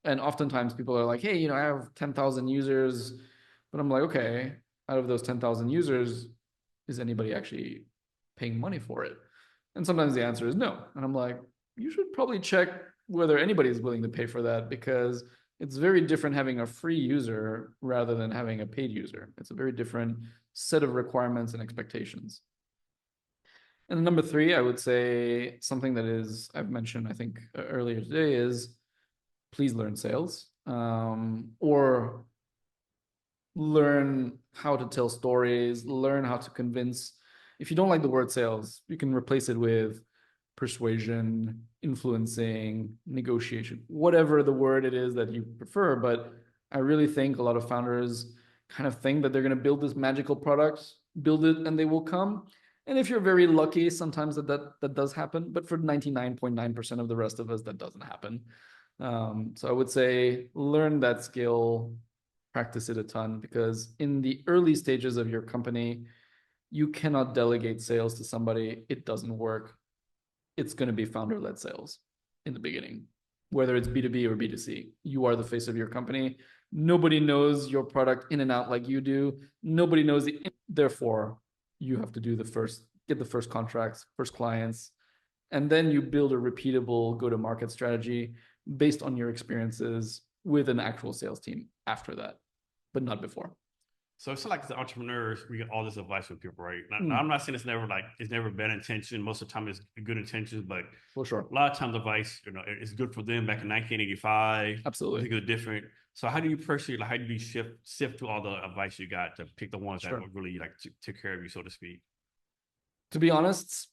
And oftentimes people are like, hey, I have 10,000 users, but I'm like, okay, out of those 10,000 users, is anybody actually paying money for it? And sometimes the answer is no. And I'm like, you should probably check whether anybody is willing to pay for that, because it's very different having a free user rather than having a paid user. It's a very different set of requirements and expectations. And number three, I would say something that is, I've mentioned, I think earlier today, is please learn sales, or learn how to tell stories, learn how to convince. If you don't like the word sales, you can replace it with persuasion, influencing, negotiation, whatever the word it is that you prefer. But I really think a lot of founders kind of think that they're going to build this magical product, build it, and they will come. And if you're very lucky, sometimes that does happen. But for 99.9% of the rest of us, that doesn't happen. So I would say learn that skill, practice it a ton, because in the early stages of your company, you cannot delegate sales to somebody. It doesn't work. It's going to be founder-led sales in the beginning, whether it's B2B or B2C. You are the face of your company. Nobody knows your product in and out like you do. Nobody knows the, therefore you have to do get the first contracts, first clients, and then you build a repeatable go-to-market strategy based on your experiences with an actual sales team after that, but not before. So it's like as entrepreneurs, we get all this advice from people, right? Now, I'm not saying it's never bad intention. Most of the time, it's good intentions, but for sure, a lot of times, advice, it's good for them back in 1985. Absolutely, I think it was different. So how do you personally, how do you sift through all the advice you got to pick the ones that would really take care of you, so to speak? To be honest,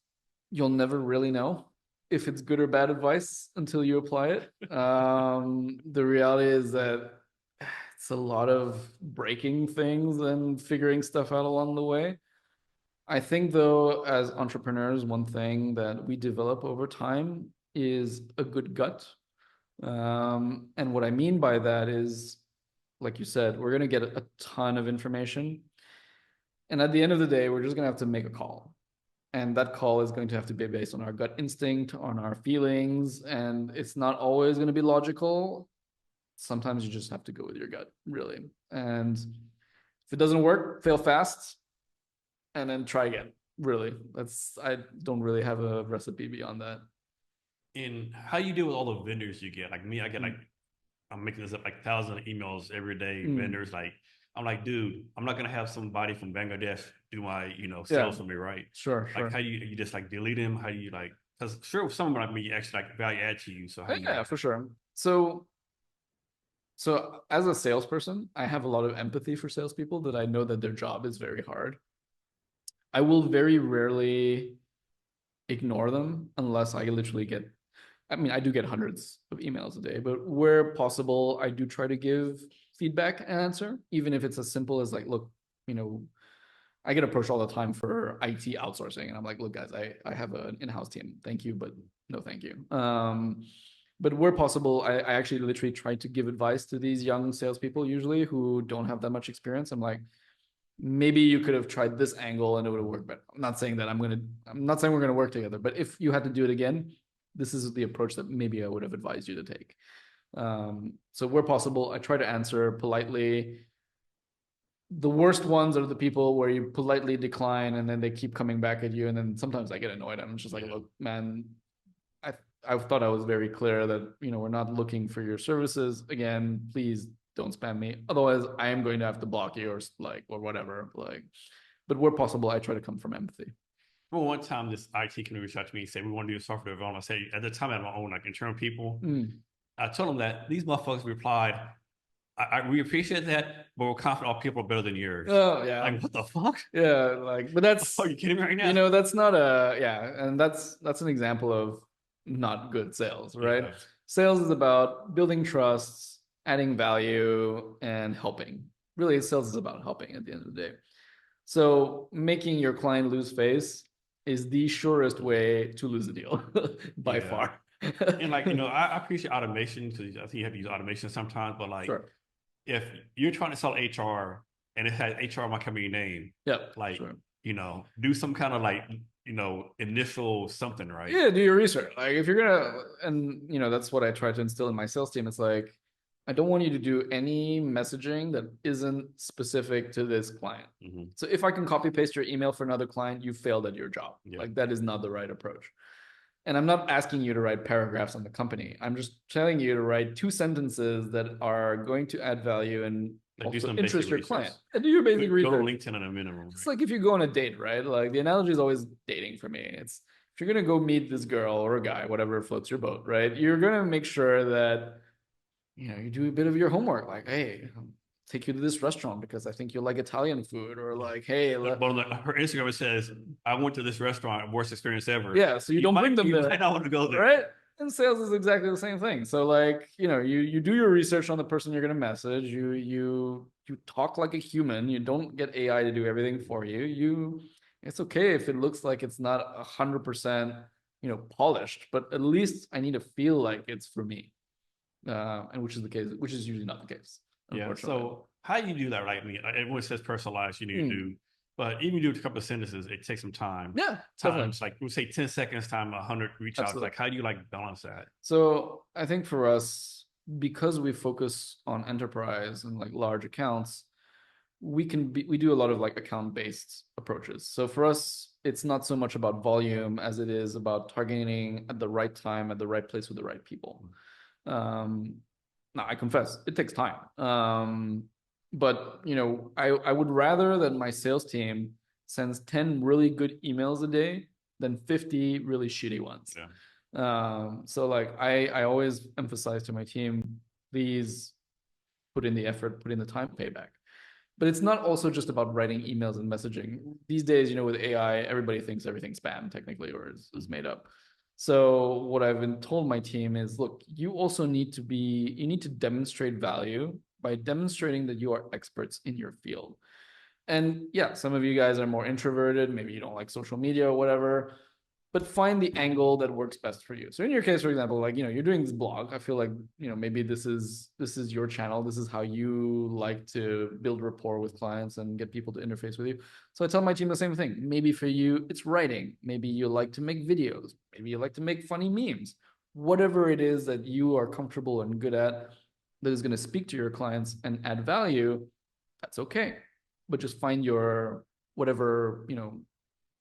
you'll never really know if it's good or bad advice until you apply it. The reality is that it's a lot of breaking things and figuring stuff out along the way. I think, though, as entrepreneurs, one thing that we develop over time is a good gut. And what I mean by that is, like you said, we're going to get a ton of information. And at the end of the day, we're just going to have to make a call. And that call is going to have to be based on our gut instinct, on our feelings. And it's not always going to be logical. Sometimes you just have to go with your gut, really. And if it doesn't work, fail fast and then try again. Really. I don't really have a recipe beyond that. And how you deal with all the vendors you get? Like me, I get I'm making this up, like thousands of emails every day, vendors. Like, I'm like, dude, I'm not gonna have somebody from Bangladesh do my, sales for me, right? Sure. Like, how you just like delete them? How do you like? Because sure, some of them might be actually like value add to you. So how do you? Yeah, for sure. So as a salesperson, I have a lot of empathy for salespeople that I know that their job is very hard. I will very rarely ignore them unless I literally get, I mean, I do get hundreds of emails a day, but where possible, I do try to give feedback and answer, even if it's as simple as like, look, you know, I get approached all the time for IT outsourcing, and I'm like, look, guys, I have an in-house team. Thank you, but no, thank you. But where possible, I actually literally try to give advice to these young salespeople, usually who don't have that much experience. I'm like, maybe you could have tried this angle and it would have worked better. I'm not saying we're gonna work together, but if you had to do it again, this is the approach that maybe I would have advised you to take. So where possible, I try to answer politely. The worst ones are the people where you politely decline and then they keep coming back at you, and then sometimes I get annoyed. I'm just like, look, man, I I thought I was very clear that we're not looking for your services again. Please don't spam me. Otherwise, I am going to have to block you or whatever. But where possible, I try to come from empathy. Well, one time this IT company reached out to me and said we want to do a software development. I say at the time I had my own like internal people. I told them that these motherfuckers replied, we appreciate that, but we're confident our people are better than yours. Oh yeah. Like, what the fuck? Yeah, but that's are you kidding me right now? That's not a yeah, and that's an example of not good sales, right? Yeah. Sales is about building trusts, adding value, and helping. Really, sales is about helping at the end of the day. So making your client lose face is the surest way to lose a deal by far. And I appreciate automation because I think you have to use automation sometimes, but if you're trying to sell HR and it has HR my company name, do some kind of initial something, right? Yeah, do your research. Like if you're gonna, and that's what I try to instill in my sales team. It's like, I don't want you to do any messaging that isn't specific to this client. So if I can copy paste your email for another client, you failed at your job. Like that is not the right approach. And I'm not asking you to write paragraphs on the company. I'm just telling you to write 2 sentences that are going to add value and also interest your client. And do your basic research. Go to LinkedIn at a minimum. It's like if you go on a date, right? Like the analogy is always dating for me. It's if you're gonna go meet this girl or a guy, whatever floats your boat, right? You're gonna make sure that you do a bit of your homework. Like, hey, take you to this restaurant because I think you like Italian food, or like, hey, her Instagram says, I went to this restaurant, worst experience ever. Yeah, so you don't bring them there. I don't want to go there, right? And sales is exactly the same thing. So like, you do your research on the person you're going to message. You talk like a human. You don't get AI to do everything for you. It's okay if it looks like it's not 100%, polished, but at least I need to feel like it's for me. And which is the case, which is usually not the case. Yeah. So how do you do that, right? I mean, everyone says personalized, you need to do, but even do a couple of sentences, it takes some time. Yeah, times like we say 10 seconds, time 100 reach out. Like, how do you balance that? So I think for us, because we focus on enterprise and like large accounts, we do a lot of like account-based approaches. So for us, it's not so much about volume as it is about targeting at the right time, at the right place with the right people. Now I confess it takes time. But I would rather that my sales team sends 10 really good emails a day than 50 really shitty ones. Yeah. So like I always emphasize to my team, please put in the effort, put in the time, payback. But it's not also just about writing emails and messaging. These days, with AI, everybody thinks everything's spam technically, or is made up. So what I've been told my team is, look, you also need to demonstrate value by demonstrating that you are experts in your field. And yeah, some of you guys are more introverted. Maybe you don't like social media or whatever, but find the angle that works best for you. So in your case, for example, like, you're doing this blog. I feel like, maybe this is your channel. This is how you like to build rapport with clients and get people to interface with you. So I tell my team the same thing. Maybe for you, it's writing. Maybe you like to make videos. Maybe you like to make funny memes. Whatever it is that you are comfortable and good at that is going to speak to your clients and add value, that's okay. But just find your whatever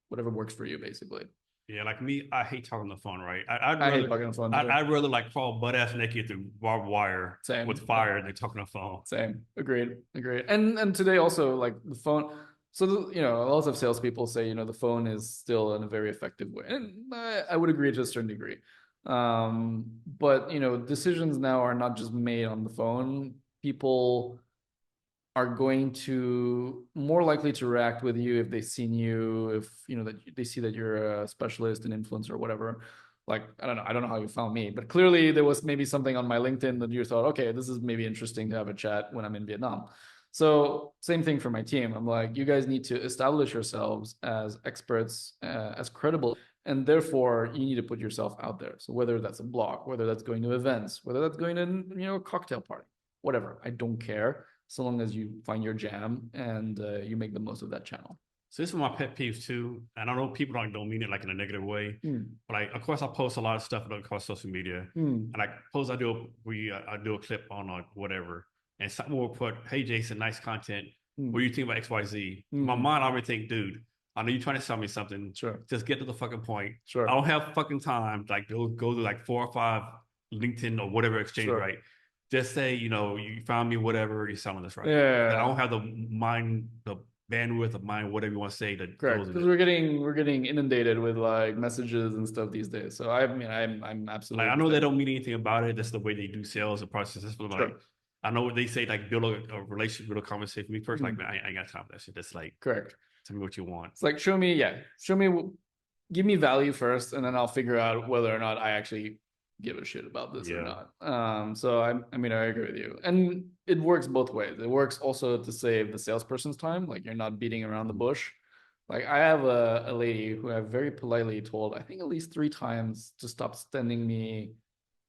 works for you, basically. Yeah, like me, I hate talking on the phone, right? I hate talking on the phone. I'd rather fall butt ass naked through barbed wire with fire than talking on the phone. Same. Agreed. And today also, like the phone. So lots of salespeople say the phone is still in a very effective way, and I would agree to a certain degree. But decisions now are not just made on the phone. People are going to more likely to react with you if they've seen you, if that they see that you're a specialist, an influencer, or whatever. Like, I don't know how you found me, but clearly there was maybe something on my LinkedIn that you thought, okay, this is maybe interesting to have a chat when I'm in Vietnam. So same thing for my team. I'm like, you guys need to establish yourselves as experts, as credible, and therefore you need to put yourself out there. So whether that's a blog, whether that's going to events, whether that's going to a cocktail party, whatever, I don't care, so long as you find your jam and you make the most of that channel. So this is my pet peeves too, and I know people don't mean it like in a negative way, but like, of course, I post a lot of stuff across social media, and like, I do a clip on whatever, and someone will put, "Hey Jason, nice content. What do you think about XYZ?" My mind already think, dude, I know you're trying to sell me something. Sure. Just get to the fucking point. Sure. I don't have fucking time to go to like 4 or 5 LinkedIn or whatever exchange, right? Just say, you found me, whatever, you're selling this, right? Yeah. I don't have the bandwidth of mind, whatever you want to say. Correct, because we're getting inundated with like messages and stuff these days. So I'm absolutely. I know they don't mean anything about it. That's the way they do sales and processes. But like, I know what they say, like build a relationship, build a conversation. Me personally, like, man, I ain't got time for that shit. That's like, correct. Tell me what you want. It's like, give me value first, and then I'll figure out whether or not I actually give a shit about this or not. So I agree with you, and it works both ways. It works also to save the salesperson's time, like you're not beating around the bush. Like I have a lady who I've very politely told, I think at least 3 times, to stop sending me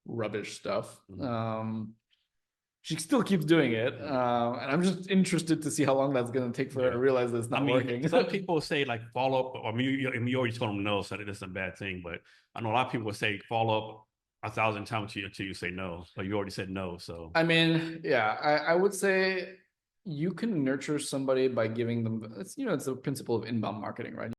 rubbish stuff. She still keeps doing it, and I'm just interested to see how long that's going to take for her to realize that it's not working. Some people say like follow up. I mean, you already told them no, so that's a bad thing. But I know a lot of people say follow up 1,000 times until you say no. But you already said no, so I mean, yeah, I would say you can nurture somebody by giving them, it's, you know, it's the principle of inbound marketing, right?